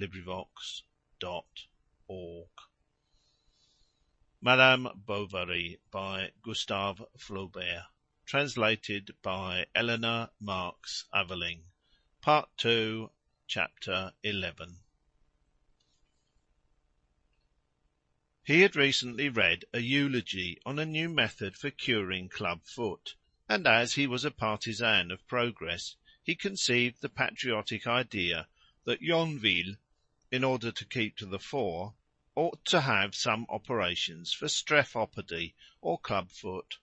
LibriVox.org. Madame Bovary by Gustave Flaubert. Translated by Eleanor Marks Aveling. Part 2, Chapter 11. He had recently read a eulogy on a new method for curing club foot, and as he was a partisan of progress, he conceived the patriotic idea that Yonville, in order to keep to the fore, ought to have some operations for strephopody or club foot.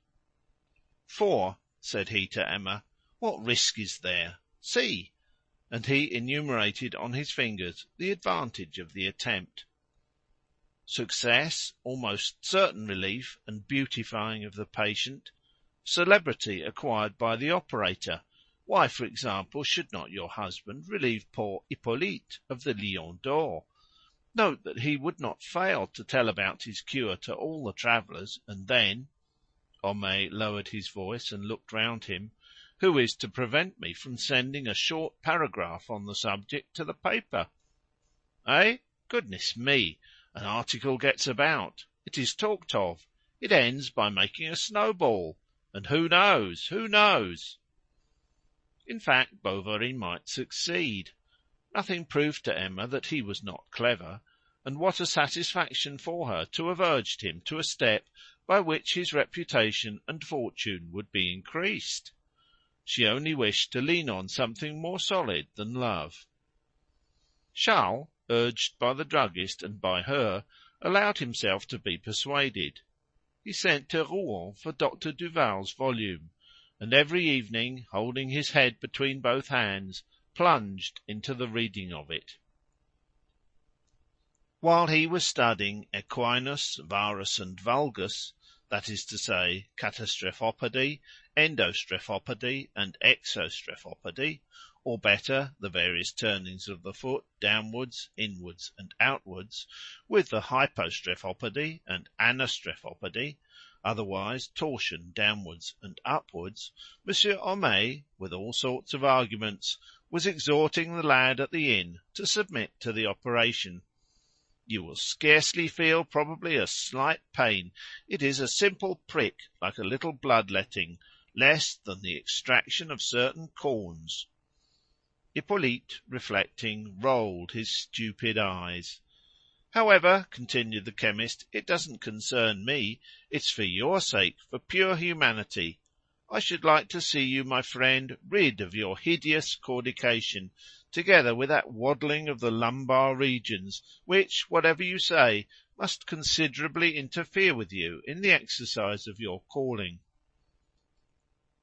"For," said he to Emma, "what risk is there? See!" And he enumerated on his fingers the advantage of the attempt. Success, almost certain relief and beautifying of the patient, celebrity acquired by the operator. Why, for example, should not your husband relieve poor Hippolyte of the Lion d'Or? Note that he would not fail to tell about his cure to all the travellers, and then— Homais lowered his voice and looked round him. "Who is to prevent me from sending a short paragraph on the subject to the paper? Eh? Goodness me! An article gets about, it is talked of, it ends by making a snowball, and who knows? Who knows?" In fact, Bovary might succeed. Nothing proved to Emma that he was not clever, and what a satisfaction for her to have urged him to a step by which his reputation and fortune would be increased. She only wished to lean on something more solid than love. Charles, urged by the druggist and by her, allowed himself to be persuaded. He sent to Rouen for Dr. Duval's volume, and every evening, holding his head between both hands, plunged into the reading of it. While he was studying Equinus, Varus, and Vulgus, that is to say, catastrephopody, endostrephopody, and exostrephopody, or better, the various turnings of the foot downwards, inwards, and outwards, with the hypostrephopody and anastrephopody, otherwise torsion downwards and upwards, Monsieur Homais, with all sorts of arguments, was exhorting the lad at the inn to submit to the operation. "You will scarcely feel probably a slight pain. It is a simple prick, like a little blood-letting, less than the extraction of certain corns." Hippolyte, reflecting, rolled his stupid eyes. "However," continued the chemist, "it doesn't concern me. It's for your sake, for pure humanity. I should like to see you, my friend, rid of your hideous caudication, together with that waddling of the lumbar regions, which, whatever you say, must considerably interfere with you in the exercise of your calling."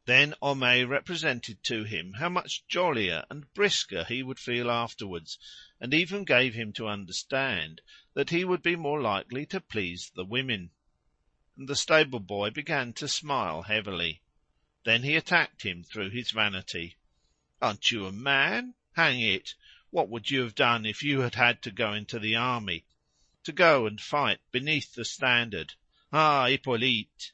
Then Homais represented to him how much jollier and brisker he would feel afterwards, and even gave him to understand that he would be more likely to please the women. And the stable boy began to smile heavily. Then he attacked him through his vanity. "Aren't you a man? Hang it! What would you have done if you had had to go into the army, to go and fight beneath the standard? Ah, Hippolyte!"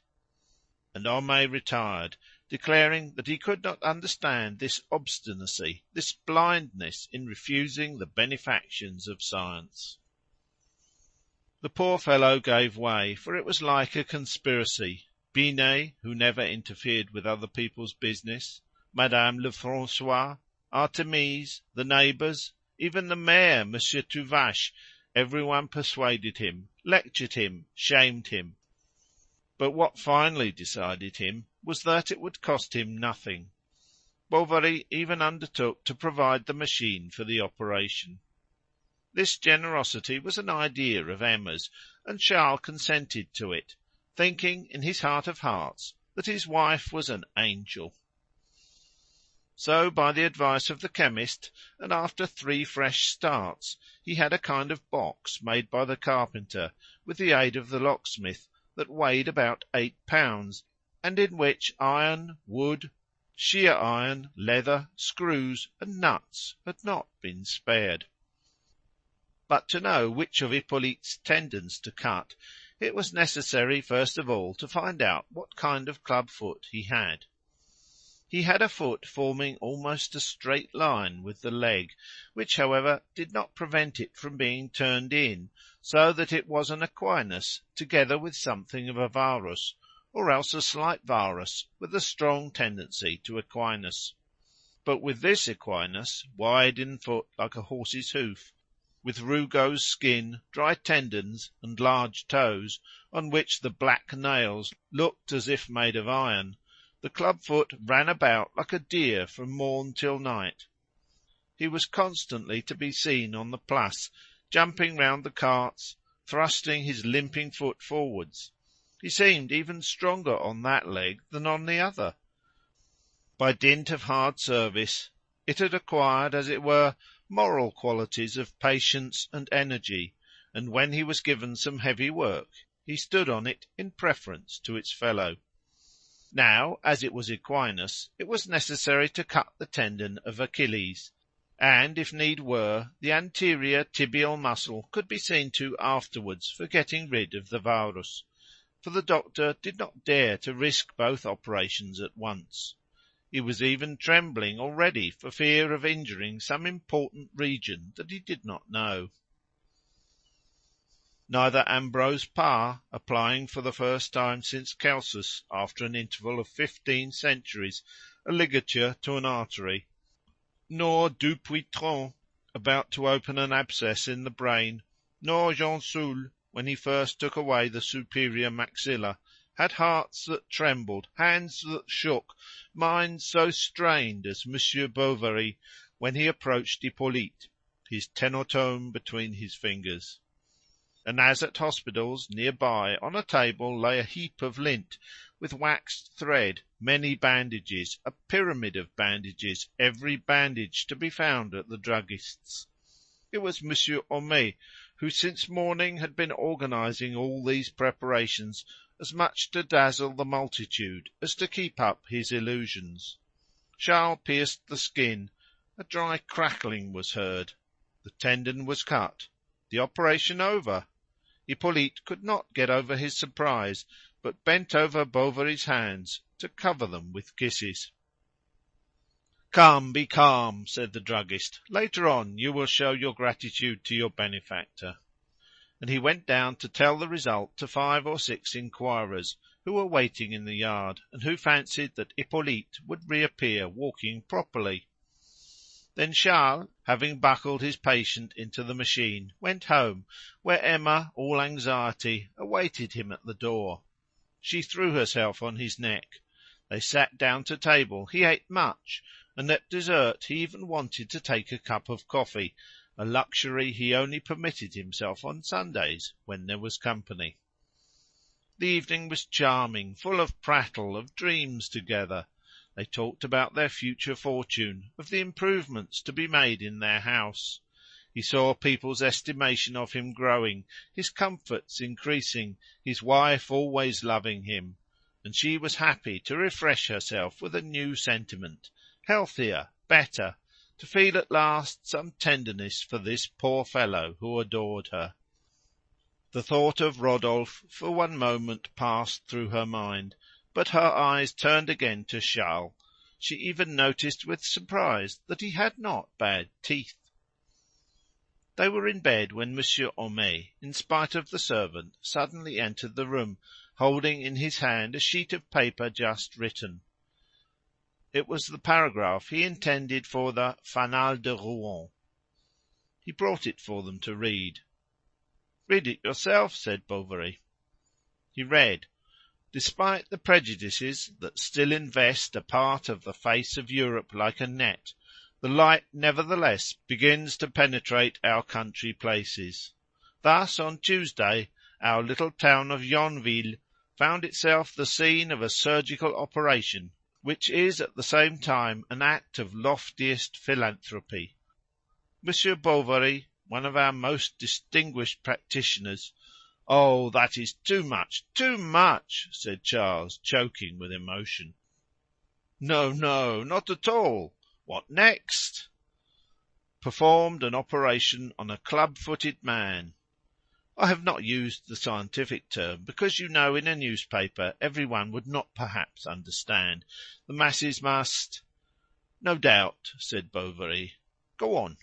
And Homais retired, declaring that he could not understand this obstinacy, this blindness in refusing the benefactions of science. The poor fellow gave way, for it was like a conspiracy. Binet, who never interfered with other people's business, Madame Lefrancois, Artémise, the neighbours, even the mayor, Monsieur Tuvache, every one persuaded him, lectured him, shamed him. But what finally decided him was that it would cost him nothing. Bovary even undertook to provide the machine for the operation. This generosity was an idea of Emma's, and Charles consented to it, thinking in his heart of hearts that his wife was an angel. So, by the advice of the chemist, and after 3 fresh starts, he had a kind of box made by the carpenter, with the aid of the locksmith, that weighed about 8 pounds, and in which iron, wood, shear iron, leather, screws, and nuts had not been spared. But to know which of Hippolyte's tendons to cut, it was necessary first of all to find out what kind of club foot he had. He had a foot forming almost a straight line with the leg, which, however, did not prevent it from being turned in, so that it was an equinus, together with something of a varus, or else a slight varus with a strong tendency to equinus. But with this equinus, wide in foot like a horse's hoof, with rugose skin, dry tendons, and large toes, on which the black nails looked as if made of iron, the club-foot ran about like a deer from morn till night. He was constantly to be seen on the Place, jumping round the carts, thrusting his limping foot forwards. He seemed even stronger on that leg than on the other. By dint of hard service, it had acquired, as it were, moral qualities of patience and energy, and when he was given some heavy work, he stood on it in preference to its fellow. Now, as it was equinus, it was necessary to cut the tendon of Achilles, and, if need were, the anterior tibial muscle could be seen to afterwards for getting rid of the varus, for the doctor did not dare to risk both operations at once. He was even trembling already for fear of injuring some important region that he did not know. Neither Ambrose Pare, applying for the first time since Celsus, after an interval of 15 centuries, a ligature to an artery, nor Dupuytren, about to open an abscess in the brain, nor Gensoul, when he first took away the superior maxilla, had hearts that trembled, hands that shook, minds so strained as Monsieur Bovary when he approached Hippolyte, his tenotome between his fingers. And as at hospitals, near by, on a table lay a heap of lint, with waxed thread, many bandages, a pyramid of bandages, every bandage to be found at the druggist's. It was Monsieur Homais, who since morning had been organising all these preparations, as much to dazzle the multitude as to keep up his illusions. Charles pierced the skin. A dry crackling was heard. The tendon was cut. The operation over. Hippolyte could not get over his surprise, but bent over Bovary's hands to cover them with kisses. "Come, be calm," said the druggist. "Later on you will show your gratitude to your benefactor." And he went down to tell the result to 5 or 6 inquirers, who were waiting in the yard, and who fancied that Hippolyte would reappear walking properly. Then Charles, having buckled his patient into the machine, went home, where Emma, all anxiety, awaited him at the door. She threw herself on his neck. They sat down to table. He ate much, and at dessert he even wanted to take a cup of coffee, a luxury he only permitted himself on Sundays, when there was company. The evening was charming, full of prattle, of dreams together. They talked about their future fortune, of the improvements to be made in their house. He saw people's estimation of him growing, his comforts increasing, his wife always loving him, and she was happy to refresh herself with a new sentiment, healthier, better, to feel at last some tenderness for this poor fellow who adored her. The thought of Rodolphe for one moment passed through her mind, but her eyes turned again to Charles. She even noticed with surprise that he had not bad teeth. They were in bed when Monsieur Homais, in spite of the servant, suddenly entered the room, holding in his hand a sheet of paper just written. It was the paragraph he intended for the Fanal de Rouen. He brought it for them to read. "Read it yourself," said Bovary. He read, "Despite the prejudices that still invest a part of the face of Europe like a net, the light nevertheless begins to penetrate our country places. Thus, on Tuesday, our little town of Yonville found itself the scene of a surgical operation, which is at the same time an act of loftiest philanthropy. Monsieur Bovary, one of our most distinguished practitioners—" "Oh, that is too much, too much!" said Charles, choking with emotion. "No, no, not at all. What next?" "Performed an operation on a club-footed man." I have not used the scientific term, because you know in a newspaper every one would not perhaps understand. The masses must— No doubt, said Bovary. Go on.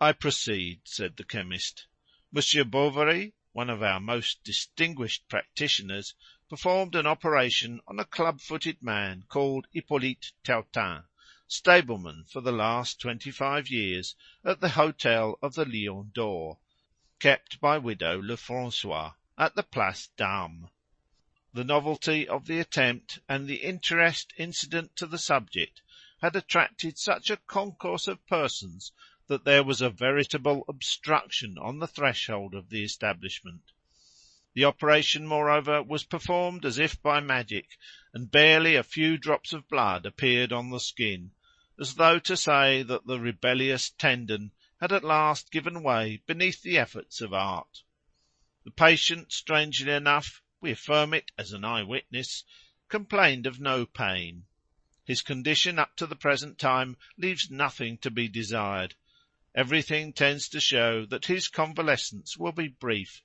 I proceed, said the chemist. Monsieur Bovary, one of our most distinguished practitioners, performed an operation on a club-footed man called Hippolyte Tautain, stableman for the last 25 years at the hotel of the Lion d'Or, kept by widow Lefrancois, at the Place d'Armes. The novelty of the attempt and the interest incident to the subject had attracted such a concourse of persons that there was a veritable obstruction on the threshold of the establishment. The operation, moreover, was performed as if by magic, and barely a few drops of blood appeared on the skin, as though to say that the rebellious tendon had at last given way beneath the efforts of art. The patient, strangely enough, we affirm it as an eye-witness, complained of no pain. His condition up to the present time leaves nothing to be desired. Everything tends to show that his convalescence will be brief,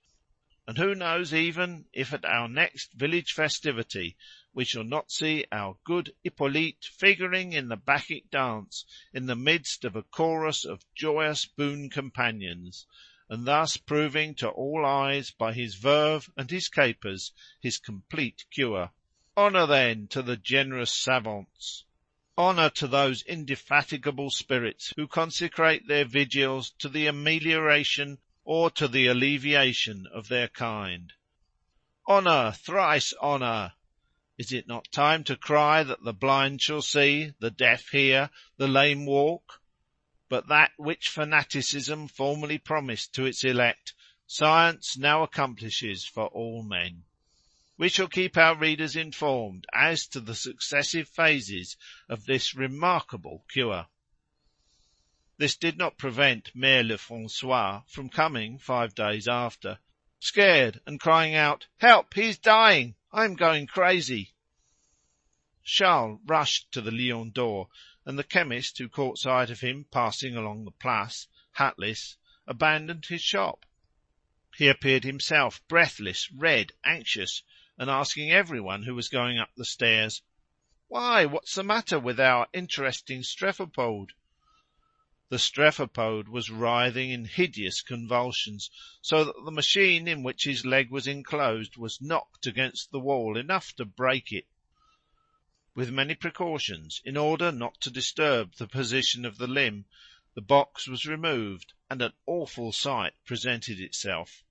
and who knows even if at our next village festivity we shall not see our good Hippolyte figuring in the Bacchic dance in the midst of a chorus of joyous boon companions, and thus proving to all eyes by his verve and his capers his complete cure. Honour, then, to the generous savants! Honour to those indefatigable spirits who consecrate their vigils to the amelioration or to the alleviation of their kind. Honour, thrice honour! Is it not time to cry that the blind shall see, the deaf hear, the lame walk? But that which fanaticism formerly promised to its elect, science now accomplishes for all men. We shall keep our readers informed as to the successive phases of this remarkable cure. This did not prevent Mère Lefrancois from coming 5 days after, scared, and crying out, "Help! He is dying! I am going crazy!" Charles rushed to the Lion d'Or, and the chemist, who caught sight of him passing along the Place, hatless, abandoned his shop. He appeared himself, breathless, red, anxious, and asking every one who was going up the stairs, "Why, what's the matter with our interesting strephopode?" The strephopode was writhing in hideous convulsions, so that the machine in which his leg was enclosed was knocked against the wall enough to break it. With many precautions, in order not to disturb the position of the limb, the box was removed, and an awful sight presented itself.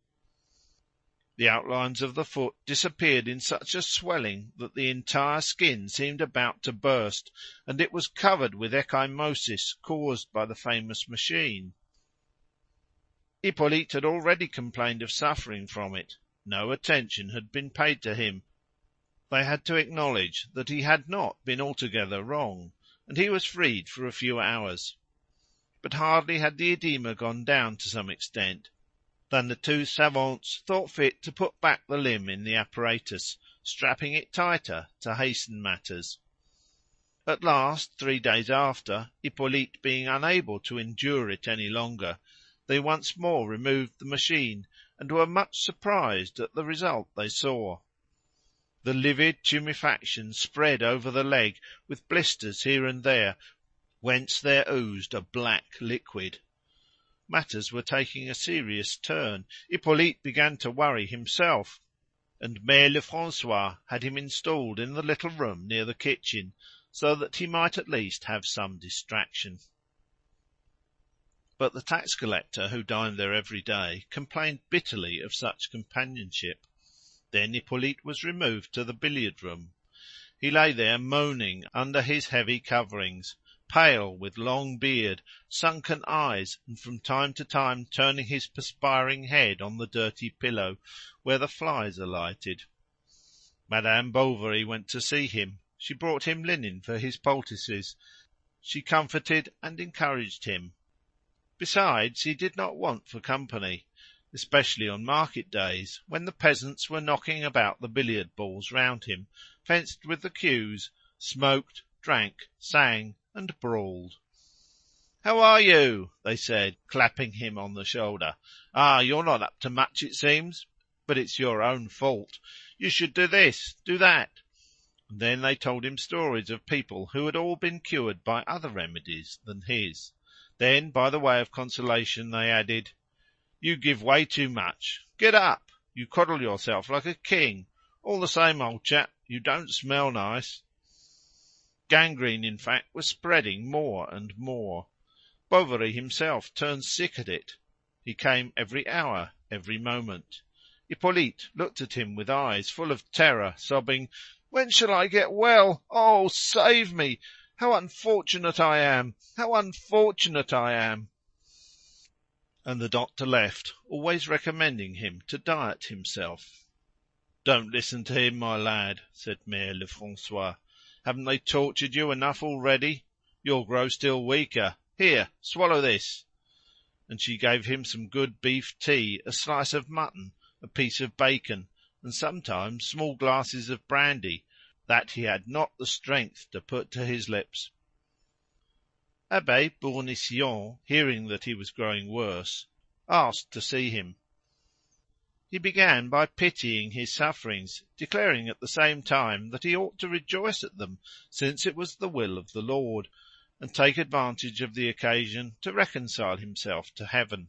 The outlines of the foot disappeared in such a swelling that the entire skin seemed about to burst, and it was covered with ecchymosis caused by the famous machine. Hippolyte had already complained of suffering from it. No attention had been paid to him. They had to acknowledge that he had not been altogether wrong, and he was freed for a few hours. But hardly had the edema gone down to some extent than the two savants thought fit to put back the limb in the apparatus, strapping it tighter to hasten matters. At last, 3 days after, Hippolyte being unable to endure it any longer, they once more removed the machine, and were much surprised at the result they saw. The livid tumefaction spread over the leg, with blisters here and there, whence there oozed a black liquid. Matters were taking a serious turn. Hippolyte began to worry himself, and Mère Lefrancois had him installed in the little room near the kitchen, so that he might at least have some distraction. But the tax collector, who dined there every day, complained bitterly of such companionship. Then Hippolyte was removed to the billiard-room. He lay there moaning under his heavy coverings, pale, with long beard, sunken eyes, and from time to time turning his perspiring head on the dirty pillow, where the flies alighted. Madame Bovary went to see him. She brought him linen for his poultices. She comforted and encouraged him. Besides, he did not want for company, especially on market days, when the peasants were knocking about the billiard balls round him, fenced with the cues, smoked, drank, sang, and brawled. "How are you?" they said, clapping him on the shoulder. "Ah, you're not up to much, it seems, but it's your own fault. You should do this, do that." And then they told him stories of people who had all been cured by other remedies than his. Then, by the way of consolation, they added, "You give way too much. Get up. You coddle yourself like a king. All the same, old chap, you don't smell nice." Gangrene, in fact, was spreading more and more. Bovary himself turned sick at it. He came every hour, every moment. Hippolyte looked at him with eyes full of terror, sobbing, "When shall I get well? Oh, save me! How unfortunate I am! How unfortunate I am!" And the doctor left, always recommending him to diet himself. "Don't listen to him, my lad," said Mere Lefrancois. "Haven't they tortured you enough already? You'll grow still weaker. Here, swallow this." And she gave him some good beef tea, a slice of mutton, a piece of bacon, and sometimes small glasses of brandy, that he had not the strength to put to his lips. Abbe Bournisien, hearing that he was growing worse, asked to see him. He began by pitying his sufferings, declaring at the same time that he ought to rejoice at them, since it was the will of the Lord, and take advantage of the occasion to reconcile himself to heaven.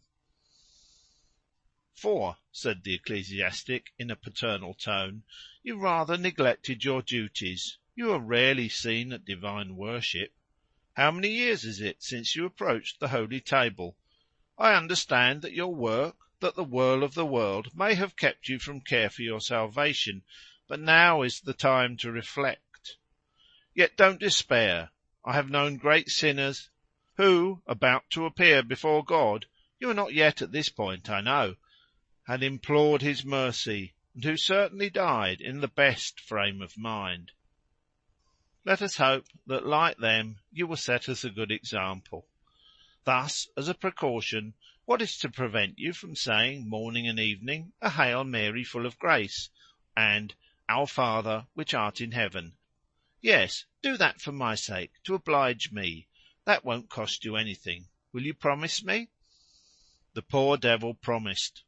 "For," said the ecclesiastic in a paternal tone, "you rather neglected your duties. You are rarely seen at divine worship. How many years is it since you approached the holy table? I understand that your work, that the whirl of the world, may have kept you from care for your salvation, but now is the time to reflect. Yet don't despair. I have known great sinners who, about to appear before God, you are not yet at this point, I know, had implored his mercy, and who certainly died in the best frame of mind. Let us hope that, like them, you will set us a good example. Thus, as a precaution, what is to prevent you from saying morning and evening a Hail Mary full of grace, and Our Father which art in heaven? Yes, do that for my sake, to oblige me. That won't cost you anything. Will you promise me?" The poor devil promised.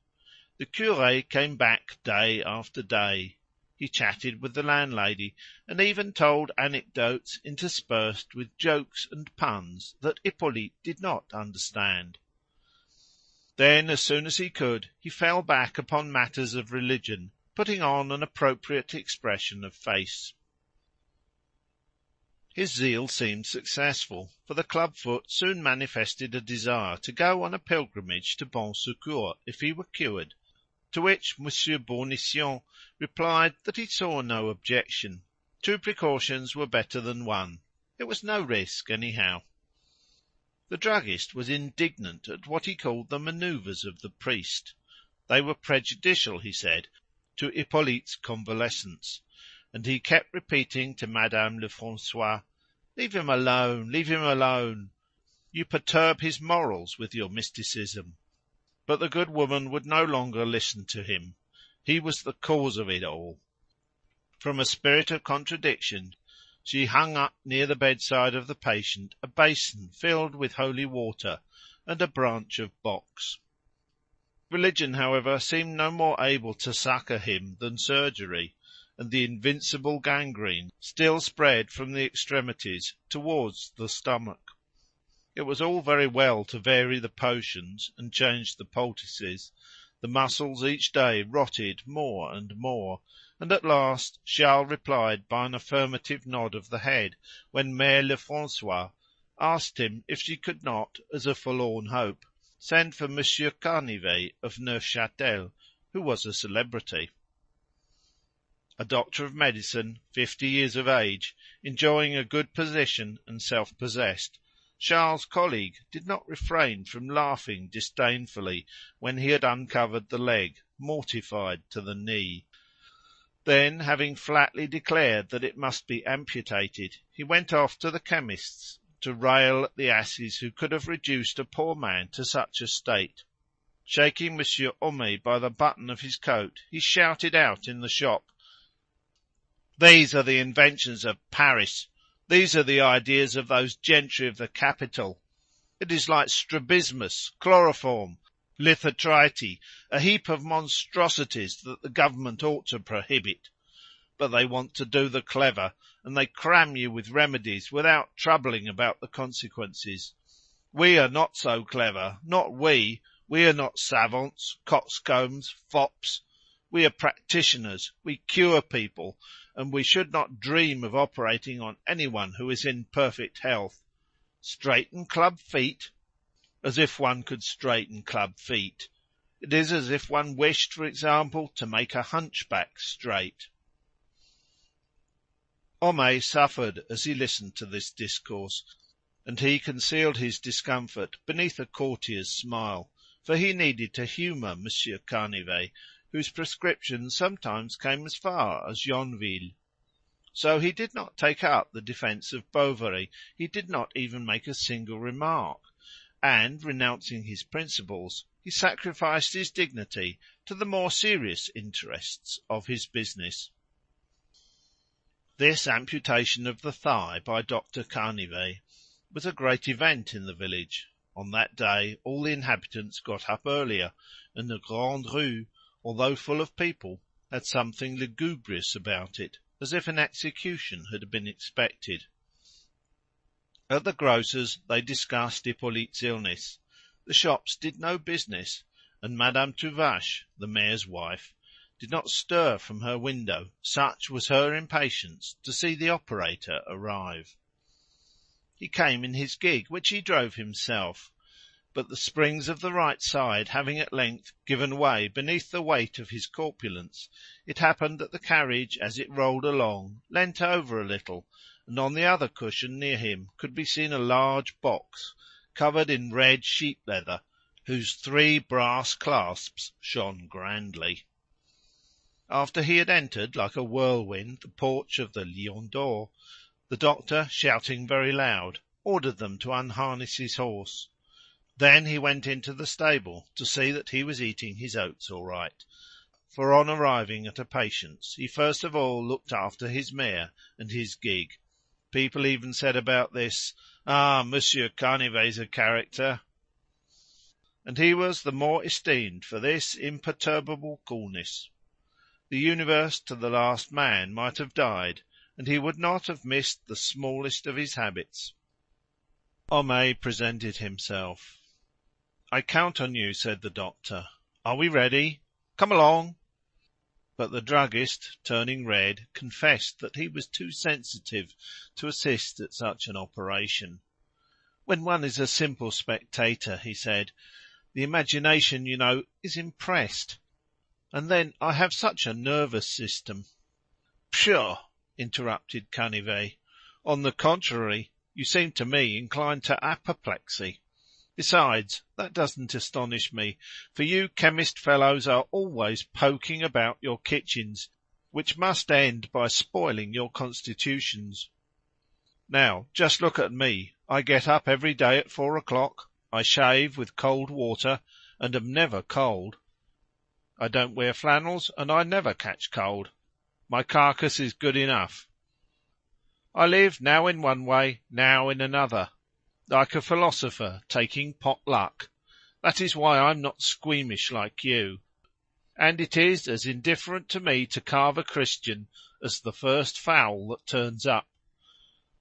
The cure came back day after day. He chatted with the landlady, and even told anecdotes interspersed with jokes and puns that Hippolyte did not understand. Then, as soon as he could, he fell back upon matters of religion, putting on an appropriate expression of face. His zeal seemed successful, for the club-foot soon manifested a desire to go on a pilgrimage to Bon Secours if he were cured, to which Monsieur Bournisien replied that he saw no objection. 2 precautions were better than 1. It was no risk, anyhow. The druggist was indignant at what he called the manoeuvres of the priest. They were prejudicial, he said, to Hippolyte's convalescence, and he kept repeating to Madame Lefrancois, "Leave him alone, leave him alone. You perturb his morals with your mysticism." But the good woman would no longer listen to him. He was the cause of it all. From a spirit of contradiction, she hung up near the bedside of the patient a basin filled with holy water and a branch of box. Religion, however, seemed no more able to succour him than surgery, and the invincible gangrene still spread from the extremities towards the stomach. It was all very well to vary the potions and change the poultices. The muscles each day rotted more and more, and at last Charles replied by an affirmative nod of the head, when Mere Lefrancois asked him if she could not, as a forlorn hope, send for Monsieur Canivet of Neufchâtel, who was a celebrity. A doctor of medicine, 50 years of age, enjoying a good position and self-possessed, Charles's colleague did not refrain from laughing disdainfully when he had uncovered the leg, mortified to the knee. Then, having flatly declared that it must be amputated, he went off to the chemist's to rail at the asses who could have reduced a poor man to such a state. Shaking Monsieur Homais by the button of his coat, he shouted out in the shop, "These are the inventions of Paris. These are the ideas of those gentry of the capital. It is like strabismus, chloroform, lithotrity, a heap of monstrosities that the government ought to prohibit. But they want to do the clever, and they cram you with remedies without troubling about the consequences. We are not so clever, not we. We are not savants, coxcombs, fops. We are practitioners. We cure people, and we should not dream of operating on anyone who is in perfect health. Straighten club feet? As if one could straighten club feet. It is as if one wished, for example, to make a hunchback straight. Homais suffered as he listened to this discourse, and he concealed his discomfort beneath a courtier's smile, for he needed to humour Monsieur Canivet, whose prescriptions sometimes came as far as Yonville. So he did not take up the defence of Bovary, he did not even make a single remark, and, renouncing his principles, he sacrificed his dignity to the more serious interests of his business. This amputation of the thigh by Dr. Canivet was a great event in the village. On that day all the inhabitants got up earlier, and the Grande Rue, although full of people, had something lugubrious about it, as if an execution had been expected. At the grocer's they discussed Hippolyte's illness. The shops did no business, and Madame Tuvache, the mayor's wife, did not stir from her window, such was her impatience to see the operator arrive. He came in his gig, which he drove himself, but the springs of the right side having at length given way beneath the weight of his corpulence, it happened that the carriage, as it rolled along, leant over a little, and on the other cushion near him could be seen a large box, covered in red sheep-leather, whose 3 brass clasps shone grandly. After he had entered, like a whirlwind, the porch of the Lion d'Or, the doctor, shouting very loud, ordered them to unharness his horse. Then he went into the stable to see that he was eating his oats all right, for on arriving at a patient's he first of all looked after his mare and his gig. People even said about this, "Ah, Monsieur Canivet's a character," and he was the more esteemed for this imperturbable coolness. The universe to the last man might have died, and he would not have missed the smallest of his habits. Homais presented himself. "I count on you," said the doctor. "Are we ready? Come along." But the druggist, turning red, confessed that he was too sensitive to assist at such an operation. "When one is a simple spectator," he said, "the imagination, you know, is impressed. And then I have such a nervous system." "Pshaw!" interrupted Canivet. "On the contrary, you seem to me inclined to apoplexy. Besides, that doesn't astonish me, for you chemist fellows are always poking about your kitchens, which must end by spoiling your constitutions. Now, just look at me. I get up every day at 4 o'clock, I shave with cold water, and am never cold. I don't wear flannels, and I never catch cold. My carcass is good enough. I live now in one way, now in another, like a philosopher taking pot luck. That is why I'm not squeamish like you, and it is as indifferent to me to carve a Christian as the first fowl that turns up.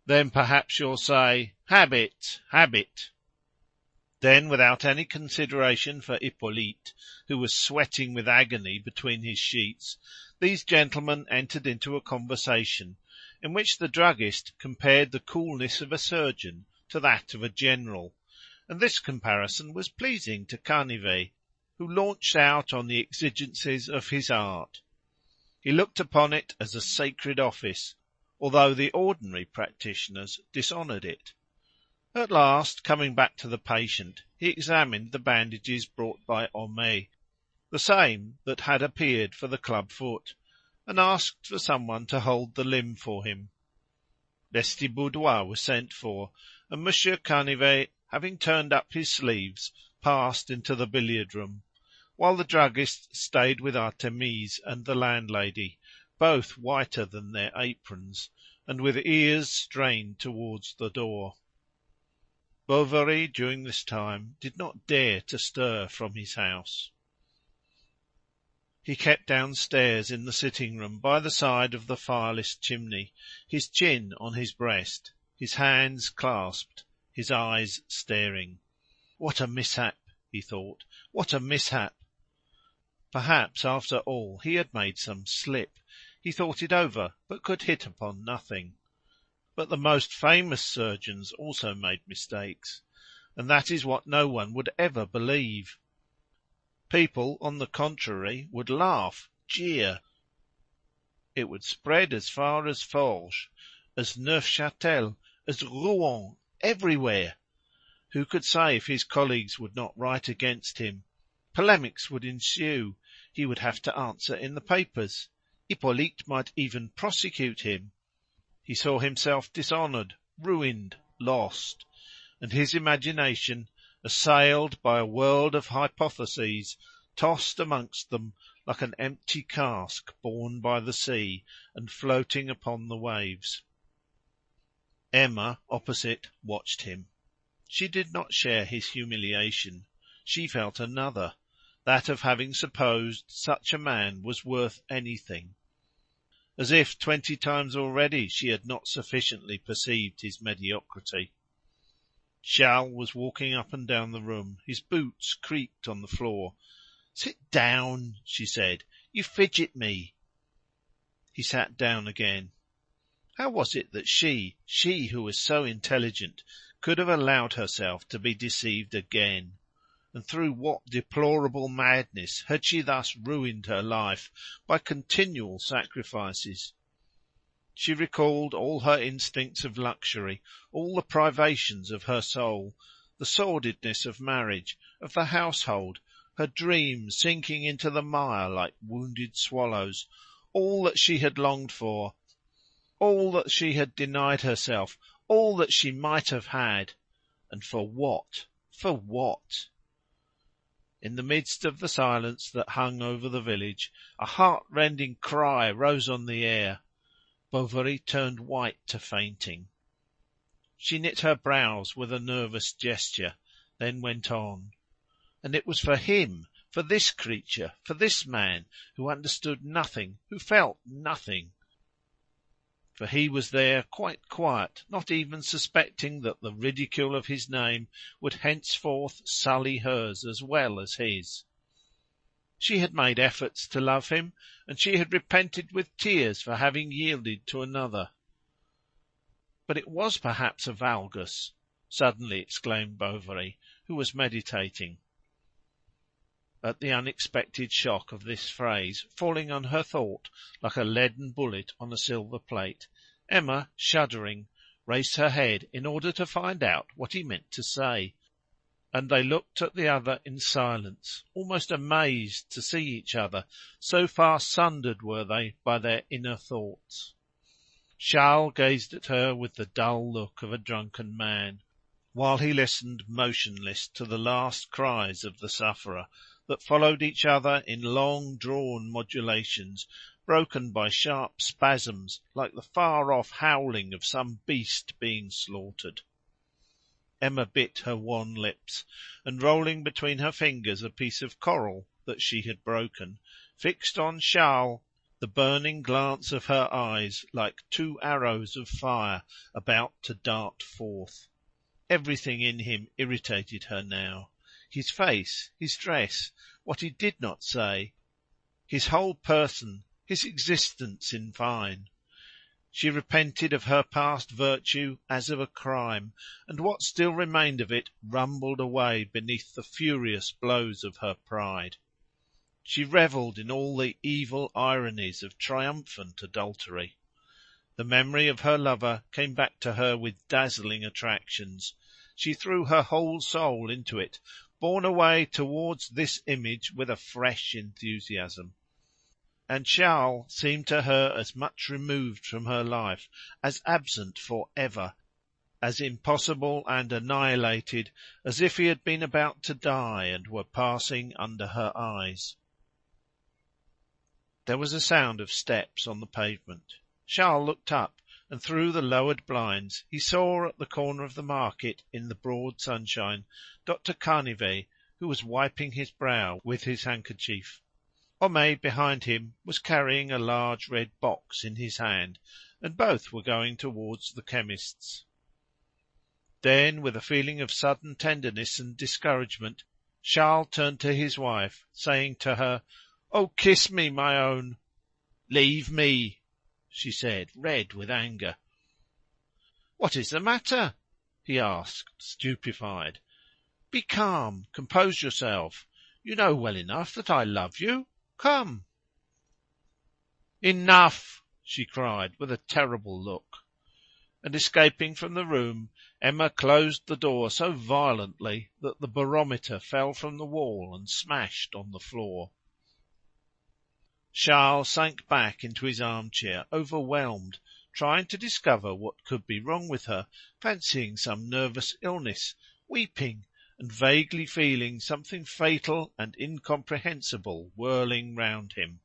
Then perhaps you'll say, 'Habit, habit.'" Then, without any consideration for Hippolyte, who was sweating with agony between his sheets, these gentlemen entered into a conversation, in which the druggist compared the coolness of a surgeon to that of a general, and this comparison was pleasing to Canivet, who launched out on the exigencies of his art. He looked upon it as a sacred office, although the ordinary practitioners dishonoured it. At last, coming back to the patient, he examined the bandages brought by Homais, the same that had appeared for the club foot, and asked for some one to hold the limb for him. Lestiboudois was sent for, and Monsieur Canivet, having turned up his sleeves, passed into the billiard-room, while the druggist stayed with Artémise and the landlady, both whiter than their aprons, and with ears strained towards the door. Bovary during this time did not dare to stir from his house. He kept downstairs in the sitting-room by the side of the fireless chimney, his chin on his breast, his hands clasped, his eyes staring. What a mishap, he thought, what a mishap! Perhaps, after all, he had made some slip. He thought it over, but could hit upon nothing. But the most famous surgeons also made mistakes, and that is what no one would ever believe. People, on the contrary, would laugh, jeer. It would spread as far as Forges, as Neufchâtel, as Rouen, everywhere. Who could say if his colleagues would not write against him? Polemics would ensue. He would have to answer in the papers. Hippolyte might even prosecute him. He saw himself dishonoured, ruined, lost, and his imagination, assailed by a world of hypotheses, tossed amongst them like an empty cask borne by the sea and floating upon the waves. Emma, opposite, watched him. She did not share his humiliation. She felt another, that of having supposed such a man was worth anything. As if 20 times already she had not sufficiently perceived his mediocrity. Charles was walking up and down the room. His boots creaked on the floor. "Sit down," she said. "You fidget me." He sat down again. How was it that she who was so intelligent, could have allowed herself to be deceived again? And through what deplorable madness had she thus ruined her life by continual sacrifices? She recalled all her instincts of luxury, all the privations of her soul, the sordidness of marriage, of the household, her dreams sinking into the mire like wounded swallows, all that she had longed for, all that she had denied herself, all that she might have had. And for what? For what? In the midst of the silence that hung over the village, a heart-rending cry rose on the air. Bovary turned white to fainting. She knit her brows with a nervous gesture, then went on. And it was for him, for this creature, for this man, who understood nothing, who felt nothing. For he was there, quite quiet, not even suspecting that the ridicule of his name would henceforth sully hers as well as his. She had made efforts to love him, and she had repented with tears for having yielded to another. But it was perhaps a valgus, suddenly exclaimed Bovary, who was meditating. At the unexpected shock of this phrase, falling on her thought like a leaden bullet on a silver plate, Emma, shuddering, raised her head in order to find out what he meant to say, and they looked at the other in silence, almost amazed to see each other, so far sundered were they by their inner thoughts. Charles gazed at her with the dull look of a drunken man, while he listened motionless to the last cries of the sufferer, that followed each other in long-drawn modulations, broken by sharp spasms, like the far-off howling of some beast being slaughtered. Emma bit her wan lips, and rolling between her fingers a piece of coral that she had broken, fixed on Charles the burning glance of her eyes like 2 arrows of fire about to dart forth. Everything in him irritated her now. His face, his dress, what he did not say, his whole person, his existence in fine. She repented of her past virtue as of a crime, and what still remained of it rumbled away beneath the furious blows of her pride. She revelled in all the evil ironies of triumphant adultery. The memory of her lover came back to her with dazzling attractions. She threw her whole soul into it, borne away towards this image with a fresh enthusiasm. And Charles seemed to her as much removed from her life, as absent for ever, as impossible and annihilated, as if he had been about to die and were passing under her eyes. There was a sound of steps on the pavement. Charles looked up, and through the lowered blinds he saw at the corner of the market, in the broad sunshine, Dr. Canivet, who was wiping his brow with his handkerchief. Homais, behind him, was carrying a large red box in his hand, and both were going towards the chemist's. Then, with a feeling of sudden tenderness and discouragement, Charles turned to his wife, saying to her, "Oh, kiss me, my own!" "Leave me," she said, red with anger. "What is the matter?" he asked, stupefied. "Be calm, compose yourself. You know well enough that I love you. Come." "Enough!" she cried, with a terrible look. And escaping from the room, Emma closed the door so violently that the barometer fell from the wall and smashed on the floor. Charles sank back into his armchair, overwhelmed, trying to discover what could be wrong with her, fancying some nervous illness, weeping, and vaguely feeling something fatal and incomprehensible whirling round him.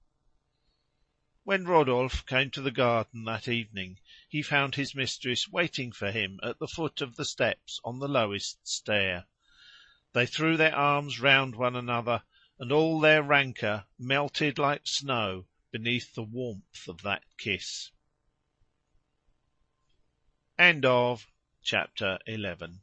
When Rodolphe came to the garden that evening, he found his mistress waiting for him at the foot of the steps on the lowest stair. They threw their arms round one another, and all their rancour melted like snow beneath the warmth of that kiss. Chapter 11